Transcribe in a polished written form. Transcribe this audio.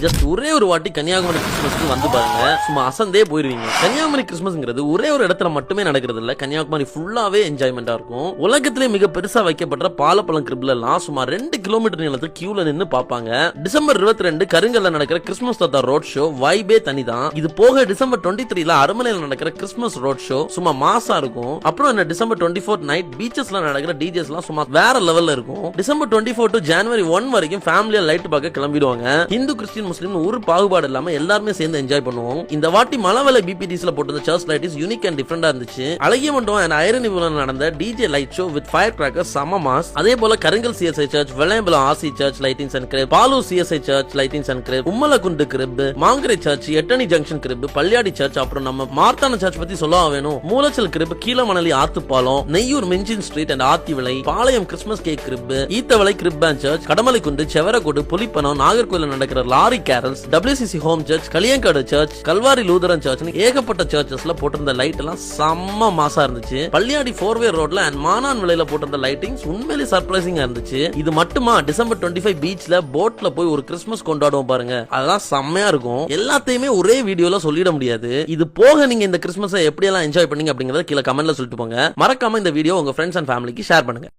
Just ஒரே ஒரு வாட்டி கன்னியாகுமரி கிறிஸ்மஸ்க்கு வந்து பாருங்க, சும்மா அசந்தே போயிருவீங்க. கன்னியாகுமரி கிறிஸ்மஸ்ங்கிறது ஒரே ஒரு இடத்துல மட்டுமே நடக்கிறது இல்ல, கன்னியாகுமரி ஃபுல்லாவே என்ஜாய்மெண்டா இருக்கும். உலகத்திலே மிக பெருசா வைக்கப்பட்ட பாலப்பழம் கிரிப்ல எல்லாம் சுமார் 2 கிலோமீட்டர் நீளத்துக்கு கியூல நின்னு பாப்பாங்க. டிசம்பர் 22 கருங்கல்ல நடக்கிற கிறிஸ்மஸ் தாத்தா ரோட் ஷோ வைபே தனிதான். இது போக டிசம்பர் 23 அரமனையில நடக்கிற கிறிஸ்மஸ் ரோட் ஷோ சும்மா மாசா இருக்கும். அப்புறம் என்ன டிசம்பர் 24 நைட் பீச்சஸ்ல நடக்கிற டிஜேஸ் எல்லாம் சும்மா வேற லெவல்ல இருக்கும். டிசம்பர் 24 டு ஜனவரி 1 வரைக்கும் ஃபேமிலியா லைட் பார்க்க கிளம்பிடுவாங்க. இந்து கிறிஸ்டியன் முஸ்லிம் ஒரு பாகுபாடு இல்லாம எல்லாருமே சேர்ந்து என்ஜாய் பண்ணுவோம். இந்த வாட்டி மலவலை பிபிடிஸ்ல போட்ட church light is unique and டிஃபரெண்டா இருந்துச்சு. அழகிய மண்டபம் அண்ட் ஐரனிபுரம்ல நடந்த DJ light show with fire crackers சம மாஸ். அதே போல Karungal CSI church, Vellayambalam RC church lightings and crib, Palur CSI church lightings and crib, Ummalagundu crib, Mangarai church, Ettani junction crib, Palliyadi church, அப்புறம் நம்ம மார்த்தான சர்ச் பத்தி சொல்லவா வேணும், Moolachal crib, Keezhamanali Athupalam, Neyyoor mission street and Athivilai, Palayam Christmas cake grip, ஈத்தவளை crib band church, Kadamalaikundu, Sevarakodu, Pulippanam, Nagercoil நடக்கிற lorry carols, WCC home church, Kaliyangadu church, Calvary Lutheran church, ஏகப்பட்ட சர்ச்சஸ்ல போட்டிருந்த லைட் எல்லாம் செம்ம மாசா இருந்துச்சு. பள்ளியாடி 4-வே ரோட்ல அண்ட் மானான் விலையில போட்டிருந்த லைட்டிங்ஸ் உண்மையிலேயே சர்ப்ரைசிங்கா இருந்துச்சு. இது மட்டுமா, டிசம்பர் 25 பீச்ல போட்ல போய் ஒரு கிறிஸ்மஸ் கொண்டாடுவோம் பாருங்க, அதெல்லாம் செம்மையா இருக்கும். எல்லாத்தையுமே ஒரே வீடியோல சொல்லிட முடியாது. இது போக நீங்க இந்த கிறிஸ்மஸை எப்படி எல்லாம் என்ஜாய் பண்ணீங்க அப்படிங்கறத கீழே கமெண்ட்ல சொல்லிட்டு போங்க. மறக்காம இந்த வீடியோ உங்க ஃப்ரெண்ட்ஸ் அண்ட் ஃபேமிலிக்கு ஷேர் பண்ணுங்க.